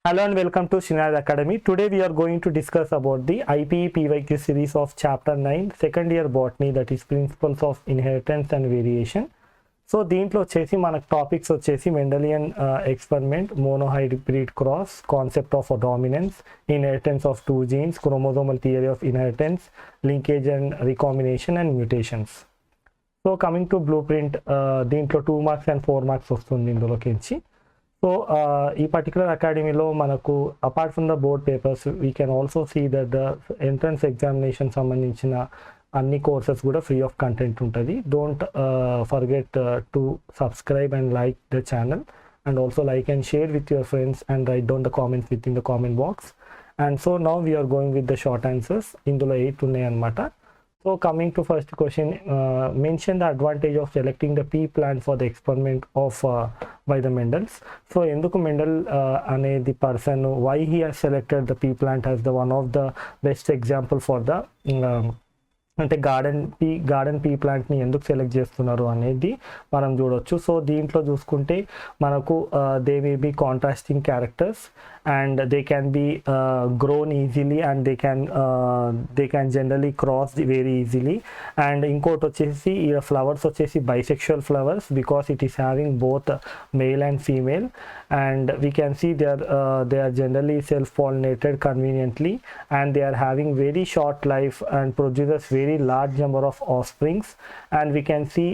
Hello and welcome to Shinaz Academy. Today we are going to discuss about the IPE PYQ series of Chapter 9, second year botany, that is Principles of Inheritance and Variation. So దీంట్లో వచ్చేసి మనకు topics వచ్చేసి Mendelian experiment, monohybrid cross, concept of dominance, inheritance of two jeans, chromosomal theory of inheritance, linkage and recombination and mutations. So coming to blue print, దీంట్లో 2 marks and 4 marks వస్తుంది ఇందులోకించి. So ఈ particular అకాడమీలో మనకు apart from the board papers we can also see that the entrance examination సంబంధించిన అన్ని courses కూడా free of content ఉంటుంది. Don't forget to subscribe and like the channel, and also like and share with your friends and write down the comments with in the comment box. And so now we're going with the short answers. ఇందులో 8 ఉన్నాయి అన్నమాట. So coming to first question, mention the advantage of selecting the pea plant for the experiment of by the Mendels. So enduku Mendel ane the person, why he has selected the pea plant as the one of the best example for the అంటే garden P ప్లాంట్ని ఎందుకు select చేస్తున్నారు అనేది మనం చూడవచ్చు. So దీంట్లో చూసుకుంటే మనకు they may be contrasting characters and they can be grown easily and they can generally cross very easily. And ఇంకోటి వచ్చేసి ఈ ఫ్లవర్స్ వచ్చేసి bisexual flowers because it is having both male and female. And we can see they are generally self-pollinated conveniently, and they are having very short life and produces very large number of offsprings. And we can see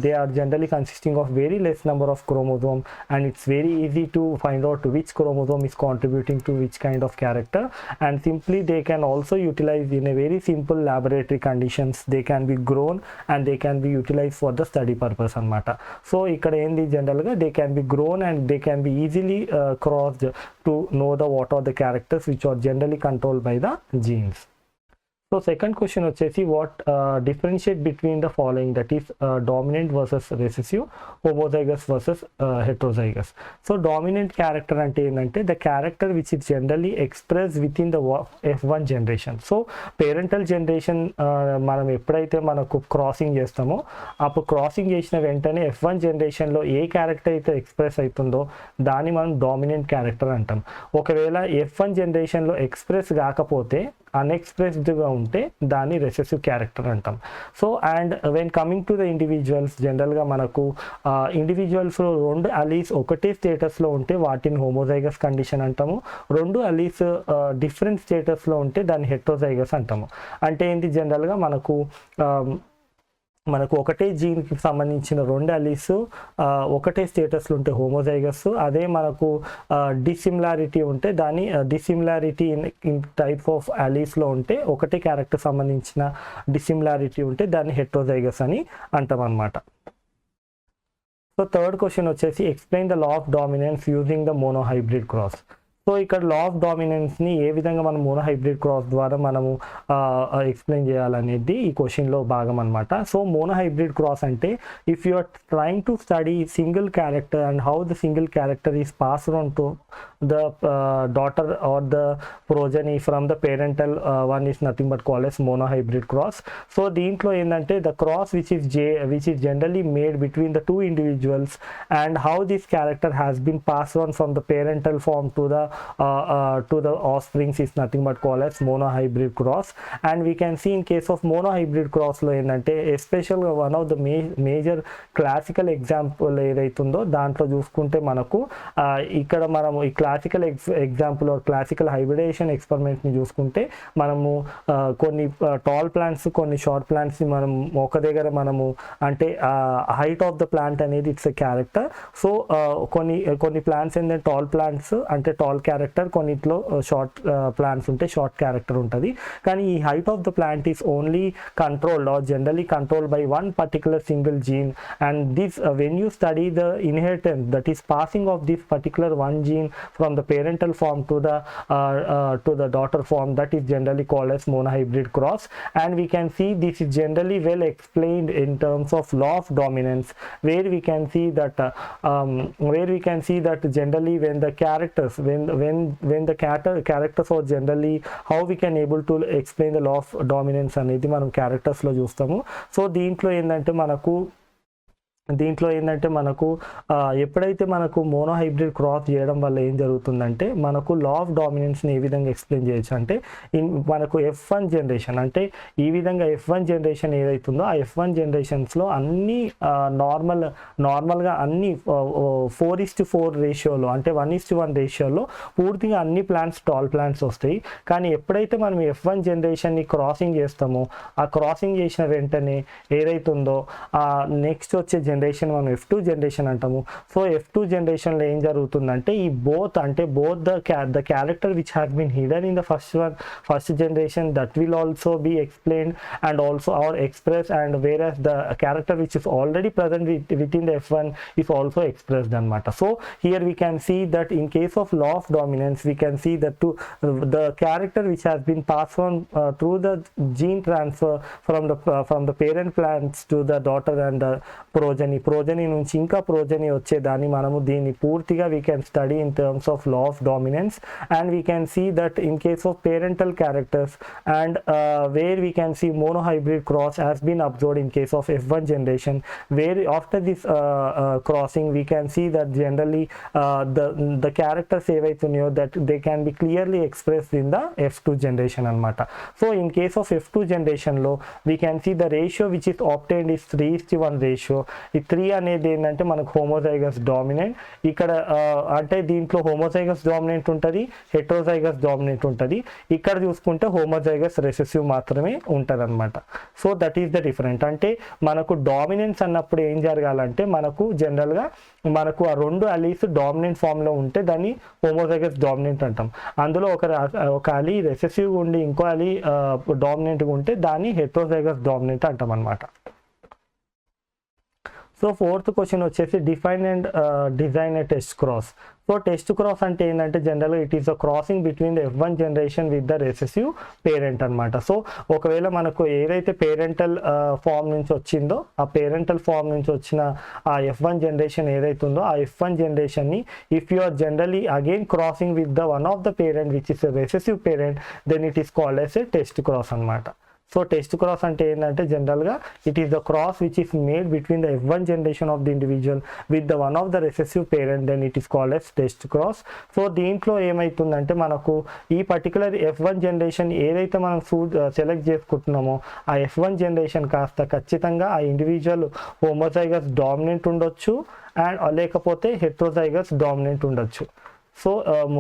they are generally consisting of very less number of chromosome, and it's very easy to find out which chromosome is contributing to which kind of character. And simply they can also utilize in a very simple laboratory conditions. They can be grown and they can be utilized for the study purpose anamata. So ikkada endi general ga they can be grown and they can be easily crossed to know what are the characters which are generally controlled by the genes. So second question వచ్చేసి what differentiate between the following, that is dominant versus recessive, homozygous versus heterozygous. So dominant character అంటే ఏంటంటే the character which is generally expressed within the F1 generation. So parental generation మనం ఎప్పుడైతే మనకు crossing చేస్తామో అప్పుడు crossing చేసిన వెంటనే F1 జనరేషన్లో ఏ క్యారెక్టర్ అయితే ఎక్స్ప్రెస్ అవుతుందో దాన్ని మనం డామినెంట్ క్యారెక్టర్ అంటాం. ఒకవేళ F1 జనరేషన్లో ఎక్స్ప్రెస్ కాకపోతే అన్ఎక్స్ప్రెస్డ్గా ఉంటే దాన్ని రెసెసివ్ క్యారెక్టర్ అంటాం. So and when coming to the individuals, జనరల్గా మనకు ఇండివిజువల్స్లో 2 అలీస్ ఒకటే స్టేటస్లో ఉంటే వాటిని హోమోజైగస్ కండిషన్ అంటాము. 2 అలీస్ డిఫరెంట్ స్టేటస్లో ఉంటే దాన్ని హెట్రోజైగస్ అంటాము. అంటే ఏంటి, జనరల్గా మనకు ఒకటే జీన్కి సంబంధించిన 2 అలీస్ ఒకటే స్టేటస్లో ఉంటే హోమోజైగస్. అదే మనకు డిసిమిలారిటీ ఉంటే దాన్ని డిసిమిలారిటీ ఇన్ టైప్ ఆఫ్ అలీస్లో ఉంటే ఒకటే క్యారెక్టర్ సంబంధించిన డిసిమిలారిటీ ఉంటే దాన్ని హెట్రోజైగస్ అని అంటాం అన్నమాట. సో థర్డ్ క్వశ్చన్ వచ్చేసి explain the law of dominance using the monohybrid cross. So ఇక్కడ లా ఆఫ్ డామినెన్స్ని ఏ విధంగా మనం మోనోహైబ్రిడ్ క్రాస్ ద్వారా మనము ఎక్స్ప్లెయిన్ చేయాలనేది ఈ క్వశ్చన్లో భాగం అనమాట. సో మోనోహైబ్రిడ్ క్రాస్ అంటే if you are trying to study single character and how the single character is passed on to the daughter or the progeny from the parental one is nothing but called as monohybrid cross. So దీంట్లో ఏంటంటే the cross which is generally made between the 2 individuals and how this character has been passed on from the parental form to the offsprings is nothing but called as monohybrid cross. And we can see in case of monohybrid cross లో ఏంటంటే especially one of the major classical example ఏదైతుందో దాంట్లో చూసుకుంటే మనకు ఇక్కడ మనము ఈ classical example or classical hybridization ఎక్స్పెరిమెంట్ని చూసుకుంటే మనము కొన్ని టాల్ ప్లాంట్స్ కొన్ని షార్ట్ ప్లాంట్స్ని మనం ఒక దగ్గర మనము అంటే హైట్ ఆఫ్ ద ప్లాంట్ అనేది ఇట్స్ ఎ క్యారెక్టర్. సో కొన్ని ప్లాంట్స్ ఏంటంటే టాల్ ప్లాంట్స్ అంటే టాల్ క్యారెక్టర్, కొన్నిట్లో షార్ట్ ప్లాంట్స్ ఉంటే షార్ట్ క్యారెక్టర్ ఉంటుంది. కానీ ఈ height of the plant is only controlled or generally controlled by one particular single gene. And this when you study the inheritance, that is passing of this particular one gene from the parental form to the daughter form, that is generally called as monohybrid cross. And we can see this is generally well explained in terms of law of dominance, where we can see that generally when the characters when the characters are generally how we can able to explain the law of dominance అనేది మనం క్యారెక్టర్స్లో చూస్తాము. So దీంట్లో ఏంటంటే మనకు దీంట్లో ఏంటంటే మనకు ఎప్పుడైతే మనకు మోనోహైబ్రిడ్ క్రాస్ చేయడం వల్ల ఏం జరుగుతుందంటే మనకు లా ఆఫ్ డామినెన్స్ని ఏ విధంగా ఎక్స్ప్లెయిన్ చేయొచ్చు అంటే మనకు F1 జనరేషన్ అంటే ఈ విధంగా F1 జనరేషన్ ఏదైతుందో ఆ F1 జనరేషన్స్లో అన్ని నార్మల్గా అన్ని 4:4 రేషియోలో అంటే 1:1 రేషియోలో పూర్తిగా అన్ని ప్లాంట్స్ టాల్ ప్లాంట్స్ వస్తాయి. కానీ ఎప్పుడైతే మనం F1 జనరేషన్ని క్రాసింగ్ చేస్తామో ఆ క్రాసింగ్ చేసిన వెంటనే ఏదైతుందో ఆ నెక్స్ట్ వచ్చే జనరేషన్ మనం F2 జనరేషన్ అంటాము. సో F2 జనరేషన్లో ఏం జరుగుతుందంటే ఈ both the character which has been hidden in the first generation that will also be explained and also or express and whereas the character which is already present with in the F1 is also expressed అనమాట. So here we can see that in case of law of dominance we can see that the character which has been passed on through the gene transfer from the parent plants to the daughter and the progeny నుంచి ఇంకా progeny వచ్చేదాన్ని మనము దీన్ని పూర్తిగా we can study in terms of law of dominance, and we can see that in case of parental characters and where we can see monohybrid cross has been observed in case of F1 generation, where after this crossing we can see that generally the characters ఏవైతున్నాయో that they can be clearly expressed in the F2 generation అన్నమాట. So in case of F2 generation లో we can see the ratio which is obtained is 3:1 ratio. ఈ 3 అనేది ఏంటంటే మనకు homozygous dominant. ఇక్కడ అంటే దీంట్లో హోమోజైగస్ డామినెంట్ ఉంటుంది, హెట్రోజైగస్ డామినెంట్ ఉంటుంది. ఇక్కడ చూసుకుంటే హోమోజైగస్ రెసెసివ్ మాత్రమే ఉంటుంది అనమాట. So that is the different. అంటే మనకు డామినెన్స్ అన్నప్పుడు ఏం జరగాలంటే మనకు జనరల్గా మనకు ఆ రెండు అలీస్ డామినెంట్ ఫామ్లో ఉంటే దాన్ని హోమోజైగస్ డామినెంట్ అంటాం. అందులో ఒక అలీ రెసెసివ్ ఉండి ఇంకో అలీ డామినెంట్గా ఉంటే దాన్ని హెట్రోజైగస్ డామినెంట్ అంటాం అనమాట. సో ఫోర్త్ క్వశ్చన్ వచ్చేసి define and design a test cross. So test cross అంటే ఏంటంటే జనరల్గా it is a crossing between the F1 generation with the recessive parent అనమాట. సో ఒకవేళ మనకు ఏదైతే పేరెంటల్ ఫామ్ నుంచి వచ్చిందో ఆ పేరెంటల్ ఫామ్ నుంచి వచ్చిన ఆ F1 జనరేషన్ ఏదైతుందో ఆ F1 జనరేషన్ని if you are generally again crossing with the one of the parent which is a recessive parent then it is called as a test cross అనమాట. సో టెస్ట్ క్రాస్ అంటే ఏంటంటే జనరల్గా it is the cross which is made between the F1 generation of the individual with the one of the recessive parent then it is called as test cross. So దీంట్లో ఏమవుతుందంటే మనకు ఈ particular F1 generation ఏదైతే మనం select చేసుకుంటున్నామో ఆ F1 generation కాస్త ఖచ్చితంగా ఆ ఇండివిజువల్ హోమోజైగస్ డామినెంట్ ఉండొచ్చు అండ్ లేకపోతే హెట్రోజైగస్ డామినెంట్ ఉండొచ్చు. సో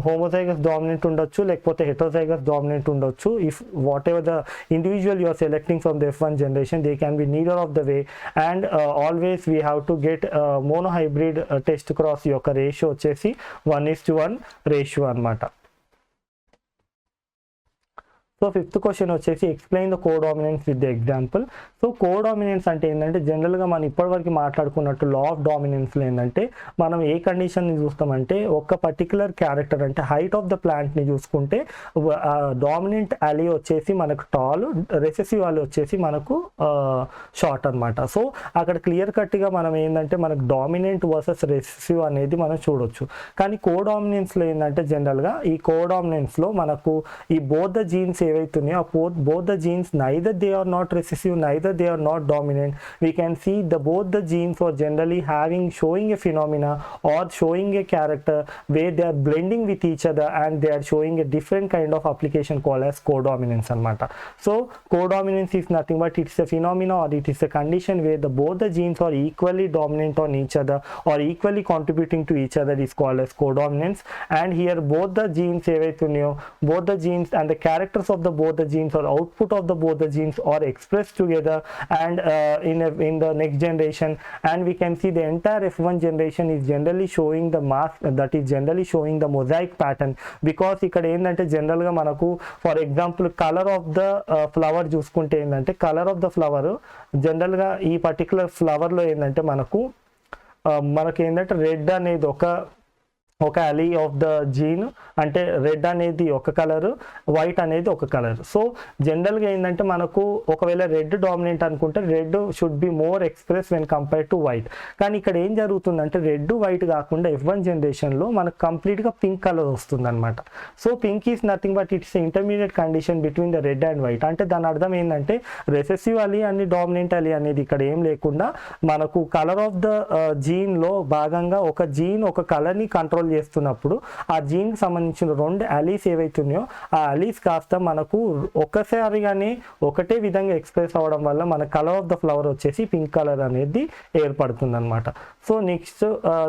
హోమోజైగస్ డామినెంట్ ఉండొచ్చు లేకపోతే హెట్రోజైగస్ డామినెంట్ ఉండొచ్చు. If whatever the individual you are selecting from the F1 generation they can be neither of the way. And always we have to get monohybrid test cross యొక్క ratio వచ్చేసి 1:1 ratio అనమాట. So fifth question వచ్చేసి explain the codominance with the example. So codominance అంటే ఏంటంటే జనరల్గా మనం ఇప్పటివరకు మాట్లాడుకున్నట్టు law of డామినెన్స్లో ఏంటంటే మనం ఏ కండిషన్ని చూస్తామంటే ఒక పర్టికులర్ క్యారెక్టర్ అంటే హైట్ ఆఫ్ ద ప్లాంట్ని చూసుకుంటే డామినెంట్ అలీ వచ్చేసి మనకు టాల్, రెసెసివ్ అలీ వచ్చేసి మనకు షార్ట్ అనమాట. సో అక్కడ క్లియర్ కట్గా మనం ఏంటంటే మనకు డామినెంట్ వర్సెస్ రెసెసివ్ అనేది మనం చూడొచ్చు. కానీ కోడామినెన్స్లో ఏంటంటే జనరల్గా ఈ కోడామినెన్స్లో మనకు ఈ బోత్ ద జీన్స్ ఏవైతున్నాయో both the genes neither they are not recessive neither they are not dominant. We can see both the genes are generally showing a phenomena or showing a character where they are blending with each other and they are showing a different kind of application called as codominance anamata. So codominance is nothing but it's a phenomena or it is a condition where both the genes are equally dominant on each other or equally contributing to each other is called as codominance. And here both the genes ఏవైతున్నాయో both the genes and the characters of both the genes or output of both the genes are expressed together and in the next generation. And we can see the entire F1 generation is generally showing the mask that is generally showing the mosaic pattern because ఇక్కడ ఏంటంటే జనరల్గా మనకు for example colour of the flower చూసుకుంటే ఏంటంటే colour of the flower జనరల్గా ఈ particular ఫ్లవర్లో ఏంటంటే మనకు ఏంటంటే రెడ్ అనేది ఒక అలీ ఆఫ్ ద జీన్, అంటే రెడ్ అనేది ఒక కలర్, వైట్ అనేది ఒక కలర్. సో జనరల్గా ఏంటంటే మనకు ఒకవేళ రెడ్ డామినెంట్ అనుకుంటే red should be more express when compare to white. కానీ ఇక్కడ ఏం జరుగుతుందంటే రెడ్ వైట్ కాకుండా F1 జనరేషన్లో మనకు కంప్లీట్గా పింక్ కలర్ వస్తుంది అనమాట. So pink is nothing but it's intermediate condition between the red and white. అంటే దాని అర్థం ఏంటంటే రెసెసివ్ అలీ అని డామినెంట్ అలీ అనేది ఇక్కడ ఏం లేకుండా మనకు కలర్ ఆఫ్ ద జీన్లో భాగంగా ఒక జీన్ ఒక కలర్ని కంట్రోల్ చేస్తున్నప్పుడు ఆ జీన్కి సంబంధించిన 2 అలీస్ ఏవైతున్నాయో ఆ అలీస్ కాస్త మనకు ఒక్కసారిగానే ఒకటే విధంగా ఎక్స్ప్రెస్ అవ్వడం వల్ల మన కలర్ ఆఫ్ ద ఫ్లవర్ వచ్చేసి పింక్ కలర్ అనేది ఏర్పడుతుంది అనమాట. So next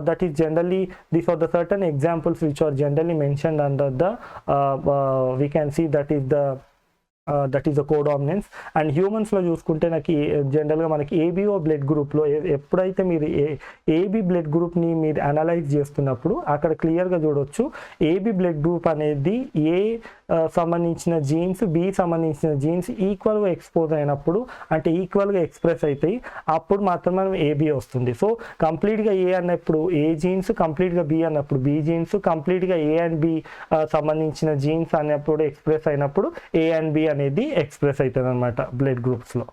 that is generally these are the certain examples which are generally mentioned under the we can see that is the codominance. And హ్యూమన్స్లో చూసుకుంటే నాకు జనరల్గా మనకి ఏబిఓ బ్లడ్ గ్రూప్లో ఎప్పుడైతే మీరు ఏబి బ్లడ్ గ్రూప్ని మీరు అనలైజ్ చేస్తున్నప్పుడు అక్కడ క్లియర్గా చూడవచ్చు ఏబి బ్లడ్ గ్రూప్ అనేది ఏ సంబంధించిన జీన్స్, బి సంబంధించిన జీన్స్ ఈక్వల్గా ఎక్స్పోజ్ అయినప్పుడు అంటే ఈక్వల్గా ఎక్స్ప్రెస్ అవుతాయి, అప్పుడు మాత్రమే మనం ఏబి వస్తుంది. సో కంప్లీట్గా ఏ అన్నప్పుడు ఏ జీన్స్, కంప్లీట్గా బి అన్నప్పుడు బి జీన్స్, కంప్లీట్గా ఏ అండ్ బి సంబంధించిన జీన్స్ అన్నప్పుడు ఎక్స్ప్రెస్ అయినప్పుడు ఏ అండ్ బి అనేది ఎక్స్ప్రెస్ అవుతుంది అనమాట బ్లడ్ గ్రూప్స్లో.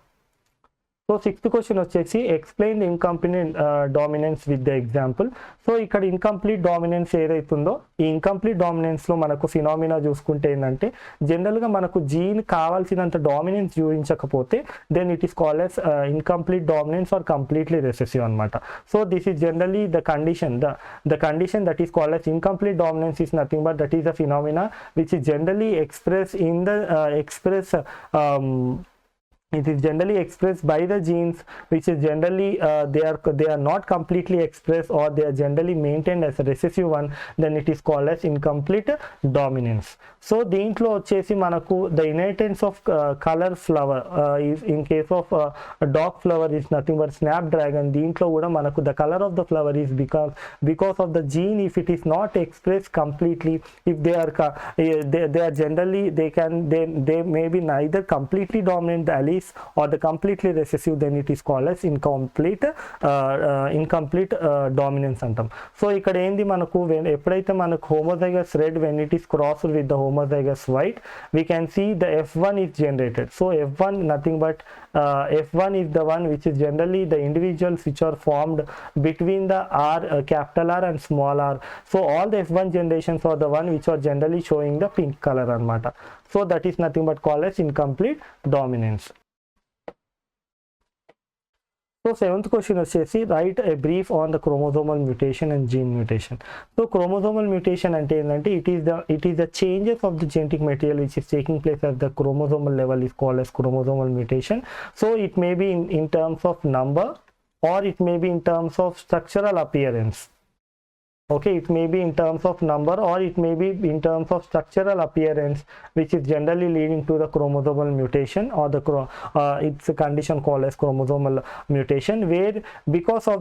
సో 6th క్వశ్చన్ వచ్చేసి explain the incomplete dominance with the example. So ఇక్కడ ఇన్కంప్లీట్ డామినెన్స్ ఏదైతుందో ఈ ఇన్కంప్లీట్ డామినెన్స్లో మనకు ఫినామినా చూసుకుంటే ఏంటంటే జనరల్గా మనకు జీన్ కావాల్సినంత డామినెన్స్ చూపించకపోతే then it is called as incomplete dominance or completely recessive అనమాట. So this is generally the condition that is called as incomplete dominance is nothing but that is the phenomena which is generally express in the it is generally expressed by the genes which is generally they are not completely expressed or they are generally maintained as a recessive one, then it is called as incomplete dominance. So దీంట్లో వచ్చేసి మనకు the inheritance of color flower is in case of dog flower is nothing but snapdragon. దీంట్లో కూడా మనకు the color of the flower is because of the gene, if it is not expressed completely, if they are generally they may be neither completely dominant the alleles or the completely recessive, then it is called as incomplete dominance అంటాం. So ఇక్కడ ఏంది మనకు ఎప్పుడైతే మనకు homozygous red when it is crossed with the homozygous white we can see the F1 is generated. So F1 nothing but F1 is the one which is generally the individuals which are formed between the R capital R and small r. So all the F1 generations are the one which are generally showing the pink color anamata. So that is nothing but called as incomplete dominance. So 7th question వచ్చేసి write a brief on the chromosomal mutation and gene mutation. So chromosomal mutation అంటే ఏంటంటే it is the changes of the genetic material which is taking place at the chromosomal level is called as chromosomal mutation. So it may be in terms of number or it may be in terms of structural appearance. Okay, it may be in terms of number or it may be in terms of structural appearance which is generally leading to the chromosomal mutation or it's a condition called as chromosomal mutation where because of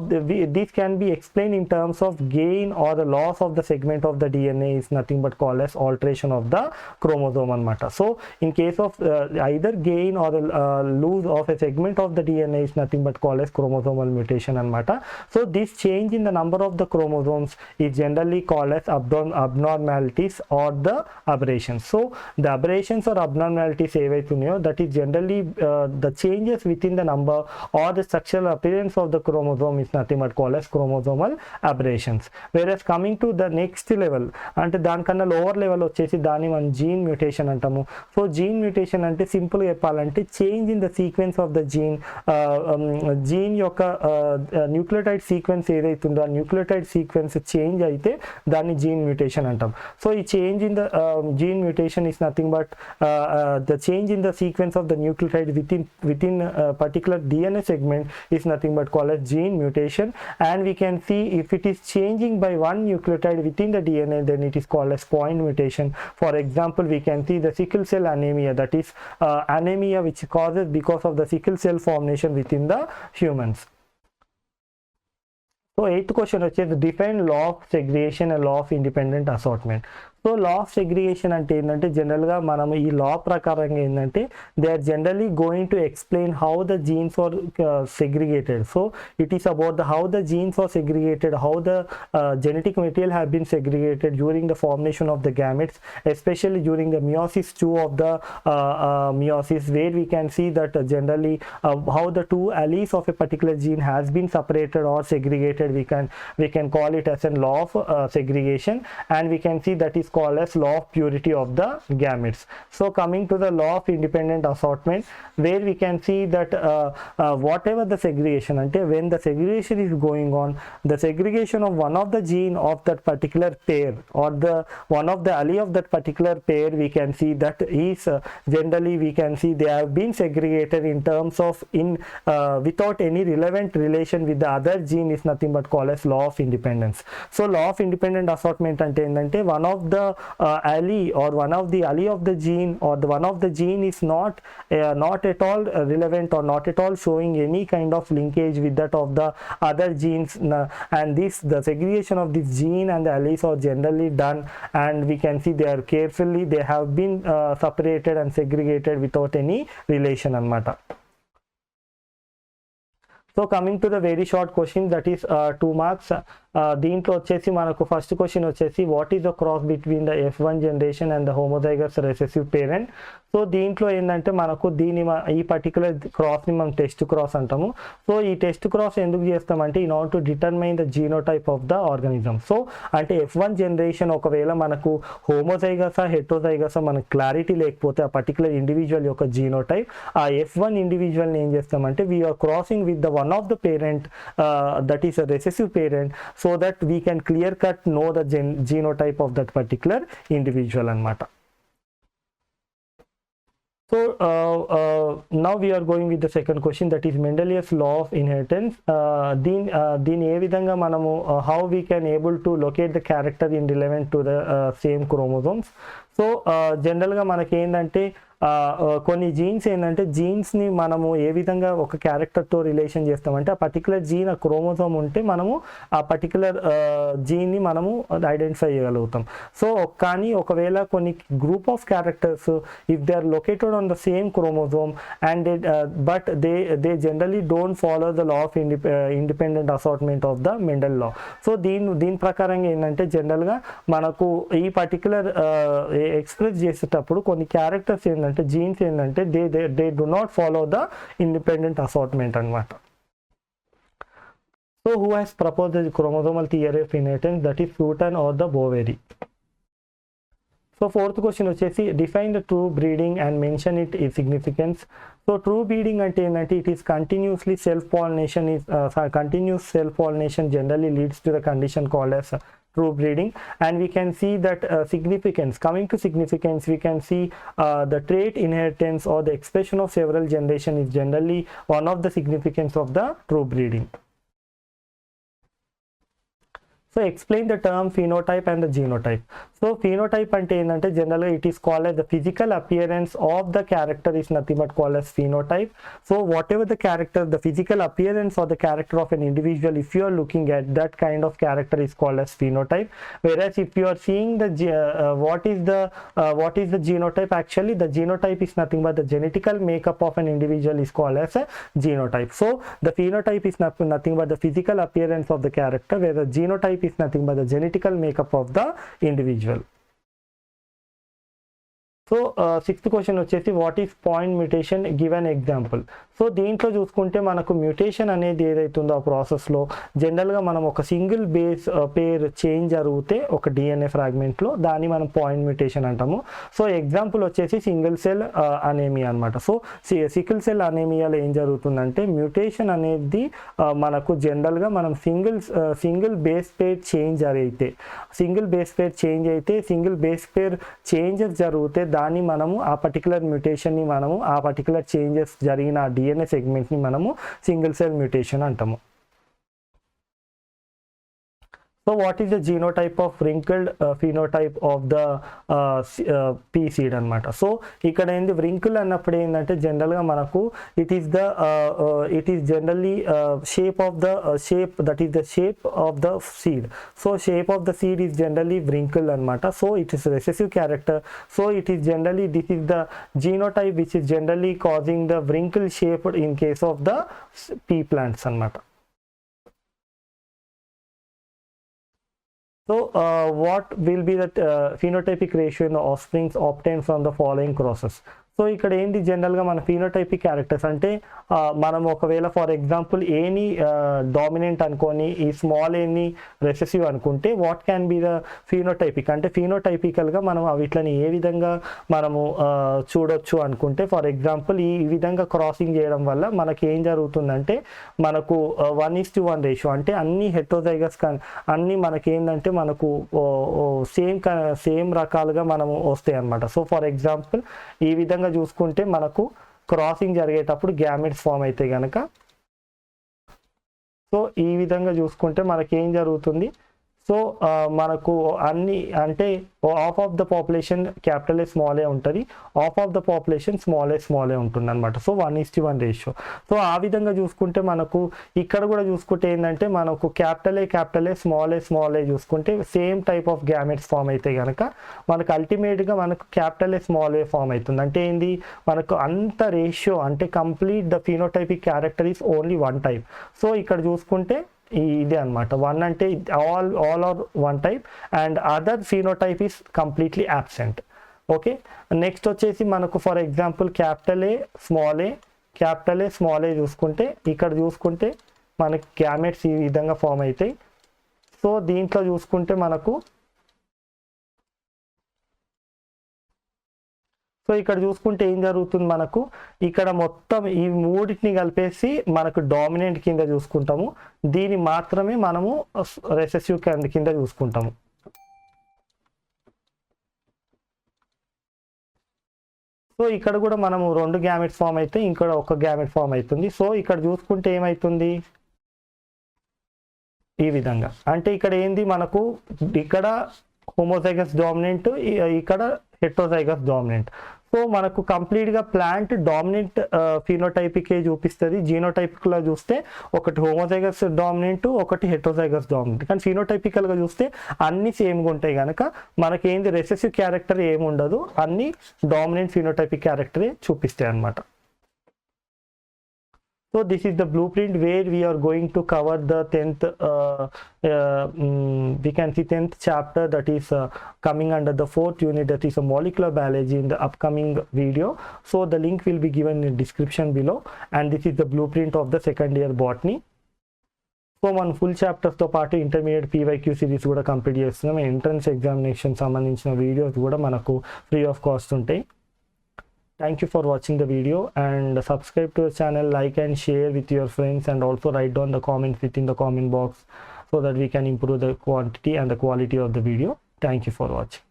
this can be explained in terms of gain or the loss of the segment of the DNA is nothing but called as alteration of the chromosome anamata. So in case of either gain or the lose of a segment of the DNA is nothing but called as chromosomal mutation anamata. So this change in the number of the chromosomes is generally called as abnormalities or the aberrations. So the aberrations or abnormalities ఏవైతున్నాయో that is generally the changes within the number or the structural appearance of the chromosome is nothing but called as chromosomal aberrations. Whereas coming to the next level అంటే దానికన్నా lower level వచ్చేసి దాన్ని మనం gene mutation అంటాము. So gene mutation అంటే సింపుల్గా చెప్పాలంటే change in the sequence of the gene యొక్క న్యూక్లియోటైడ్ సీక్వెన్స్ ఏదైతుందో ఆ న్యూక్లియోటైడ్ సీక్వెన్స్ చేంజ్ అయితే దాన్ని జీన్ మ్యూటేషన్ అంటాం. సో ఈ change in the gene mutation is nothing but the change in the sequence of the nucleotide within a particular DNA segment is nothing but called as gene mutation, and we can see if it is changing by one nucleotide within the DNA then it is called as point mutation. For example, we can see the sickle cell anemia, that is anemia which causes because of the sickle cell formation within the humans. So 8th question వచ్చేసి define law of segregation and law of independent assortment. So law of segregation అంటే ఏంటంటే జనరల్గా మనం ఈ law ప్రకారంగా ఏంటంటే they are generally going to explain how the genes are segregated. So it is about how the genes are segregated, how the genetic material have been segregated during the formation of the gametes, especially during the meiosis 2 of the meiosis, where we can see that generally how the two alleles of a particular gene has been separated or segregated. We can call it as a law of segregation, and we can see that is called as law of purity of the gametes. So coming to the law of independent assortment, where we can see that whatever the segregation, when the segregation is going on, the segregation of one of the gene of that particular pair or the one of the allele of that particular pair, we can see that is generally we can see they have been segregated in terms of without any relevant relation with the other gene is nothing but called as law of independence. So law of independent assortment ante endante one of the allele or one of the allele of the gene or the one of the gene is not at all relevant or not at all showing any kind of linkage with that of the other genes, and the segregation of this gene and the alleles are generally done, and we can see they are carefully they have been separated and segregated without any relation anamata. So coming to the very short question, that is 2 marks. దీంట్లో వచ్చేసి మనకు first question వచ్చేసి what is the cross between the F1 generation and the homozygous recessive parent. So దీంట్లో ఏంటంటే మనకు ఈ particular క్రాస్ని మనం test cross అంటాము. సో ఈ టెస్ట్ క్రాస్ ఎందుకు చేస్తామంటే in order to determine the genotype of the organism. So అంటే F1 జనరేషన్ ఒకవేళ మనకు హోమోజైగసా హెట్రోజైగసా మనకు క్లారిటీ లేకపోతే ఆ పర్టికులర్ ఇండివిజువల్ యొక్క జీనోటైప్, ఆ F1 ఇండివిజువల్ని ఏం చేస్తామంటే we are crossing with the one of the parent that is a recessive parent, so that we can clear cut know the genotype of that particular individual anamata. So now we are going with the second question, that is Mendeleev's law of inheritance. దీని ఏ విధంగా మనము how we can able to locate the character in relevant to the same chromosomes. So జనరల్గా మనకి ఏంటంటే కొన్ని jeans ఏంటంటే జీన్స్ని మనము ఏ విధంగా ఒక క్యారెక్టర్తో రిలేషన్ చేస్తామంటే ఆ పర్టికులర్ జీన్ ఆ క్రోమోజోమ్ ఉంటే మనము ఆ పర్టికులర్ జీన్ని మనము ఐడెంటిఫై చేయగలుగుతాం. సో కానీ ఒకవేళ కొన్ని group of characters if they are located on the same chromosome and but they generally don't follow the law of independent assortment of the Mendel law. So దీని ప్రకారంగా ఏంటంటే జనరల్గా మనకు ఈ పర్టికులర్ ఎక్స్ప్రెస్ చేసేటప్పుడు కొన్ని క్యారెక్టర్స్ ఏంటంటే జీన్స్ ఏంటంటే they do not follow the independent assortment అనమాట. So who has propose the chromosomal theory of inheritance, that is Sutton or the Boveri. So fourth question వచ్చేసి define the true breeding and mention it ఈ significance. So true breeding అంటే ఏంటంటే it is continuously self pollination continuous self pollination generally leads to the condition called as true breeding. And we can see that significance, coming to significance, we can see the trait inheritance or the expression of several generation is generally one of the significance of the true breeding. So explain the term phenotype and the genotype. So phenotype ante endante generally it is called as the physical appearance of the character is nothing but called as phenotype. So whatever the character, the physical appearance or the character of an individual, if you are looking at that kind of character is called as phenotype. Whereas if you are seeing the what is the genotype, actually the genotype is nothing but the genetical makeup of an individual is called as a genotype. So the phenotype is nothing but the physical appearance of the character, where the genotype is nothing but the genetical makeup of the individual. So sixth question వచ్చేసి what is point mutation, give an example. So దీంట్లో చూసుకుంటే మనకు mutation అనేది ఏదైతుందో ఆ ప్రాసెస్లో జనరల్గా మనం ఒక సింగిల్ బేస్ పేర్ చేంజ్ జరిగితే ఒక డిఎన్ఏ ఫ్రాగ్మెంట్లో దాన్ని మనం పాయింట్ మ్యూటేషన్ అంటాము. సో ఎగ్జాంపుల్ వచ్చేసి సింగిల్ సెల్ అనేమియా అనమాట. సో సికిల్ సెల్ అనేమియాలో ఏం జరుగుతుందంటే మ్యూటేషన్ అనేది మనకు జనరల్గా మనం సింగిల్ బేస్ పేర్ చేంజ్ అయితే సింగిల్ బేస్ పేర్ చేంజెస్ జరిగితే దాన్ని మనము ఆ పర్టికులర్ మ్యూటేషన్ని మనము ఆ పర్టికులర్ చేంజెస్ జరిగిన డిఎన్ఏ సెగ్మెంట్ని మనము సింగిల్ సెల్ మ్యూటేషన్ అంటాము. So what is the genotype of wrinkled phenotype of the pea seed అనమాట. సో ఇక్కడ ఏంది wrinkle అన్నప్పుడు ఏంటంటే జనరల్గా మనకు it is generally shape of the shape that is the shape of the seed. So shape of the seed is generally wrinkle అనమాట. So it is recessive character. So it is generally this is the genotype which is generally causing the wrinkle shape in case of the pea plants అనమాట. So what will be the phenotypic ratio in the offsprings obtained from the following crosses? So ఇక్కడ ఏంటి జనరల్గా మన phenotypic characters అంటే మనం ఒకవేళ for example ఏని dominant అనుకొని ఈ స్మాల్ ఏని రెసెసివ్ అనుకుంటే what can be the phenotypic అంటే ఫీనోటైపికల్గా మనం వీటిని ఏ విధంగా మనము చూడొచ్చు అనుకుంటే ఫర్ ఎగ్జాంపుల్ ఈ విధంగా క్రాసింగ్ చేయడం వల్ల మనకి ఏం జరుగుతుందంటే మనకు 1:1 రేషియో అంటే అన్ని హెటరోజైగస్ అన్ని మనకి ఏంటంటే మనకు సేమ్ రకాలుగా మనము వస్తాయి అన్నమాట. సో ఫర్ ఎగ్జాంపుల్ ఈ విధంగా చూసుకుంటే మనకు క్రాసింగ్ జరిగేటప్పుడు గ్యామెట్స్ ఫామ్ అయితే కనుక సో ఈ విధంగా చూసుకుంటే మనకి ఏం జరుగుతుంది సో మనకు అన్ని అంటే half of the population capital A small A ఉంటుంది, half of the population small A ఉంటుంది అనమాట. So 1:1 ratio. సో ఆ విధంగా చూసుకుంటే మనకు ఇక్కడ కూడా చూసుకుంటే ఏంటంటే మనకు క్యాపిటల్ ఏ స్మాల్ ఏ చూసుకుంటే same type of gametes form అయితే కనుక మనకు అల్టిమేట్గా మనకు capital A small A form అవుతుంది. అంటే ఏంది మనకు అంత రేషియో అంటే complete the phenotypic character is only 1 type. So ఇక్కడ చూసుకుంటే ఇదే అనమాట 1 అంటే all or 1 type and other phenotype is completely absent. Okay, next వచ్చేసి మనకు for example capital A small A చూసుకుంటే ఇక్కడ చూసుకుంటే మనకి గ్యామెట్స్ ఈ విధంగా ఫామ్ అవుతాయి. సో దీంట్లో చూసుకుంటే మనకు సో ఇక్కడ చూసుకుంటే ఏం జరుగుతుంది మనకు ఇక్కడ మొత్తం ఈ మూడింటిని కలిపేసి మనకు డామినెంట్ కింద చూసుకుంటాము, దీన్ని మాత్రమే మనము రెసెసివ్ కింద చూసుకుంటాము. సో ఇక్కడ కూడా మనము 2 గ్యామెట్స్ ఫామ్ అయితే ఇక్కడ 1 గ్యామెట్ ఫామ్ అవుతుంది. సో ఇక్కడ చూసుకుంటే ఏమవుతుంది ఈ విధంగా అంటే ఇక్కడ ఏంది మనకు ఇక్కడ హోమోజైగస్ డామినెంట్ ఇక్కడ హెటరోజైగస్ డామినెంట్. సో మనకు కంప్లీట్గా ప్లాంట్ డామినెంట్ ఫినోటైపికే చూపిస్తుంది. జీనోటైపిక్లో చూస్తే ఒకటి హోమోజైగస్ డామినెంట్ ఒకటి హెటరోజైగస్ డామినెంట్, కానీ ఫినోటైపికల్గా చూస్తే అన్ని సేమ్గా ఉంటాయి కనుక మనకేంది రెసెసివ్ క్యారెక్టర్ ఏమి ఉండదు, అన్ని డామినెంట్ ఫినోటైపిక్ క్యారెక్టరే చూపిస్తాయి అన్నమాట. So this is the blueprint where we are going to cover the 10th we can see 10th chapter that is coming under the 4th unit, that is a molecular biology, in the upcoming video. So the link will be given in the description below, and this is the blueprint of the second year botany. So మన full చాప్టర్స్తో పాటు intermediate PYQ series కూడా complete చేస్తున్నాం. Entrance examination సంబంధించిన videos కూడా మనకు free of cost ఉంటాయి. Thank you for watching the video, and subscribe to the channel, like and share with your friends, and also write down the comments within the comment box so that we can improve the quantity and the quality of the video. Thank you for watching.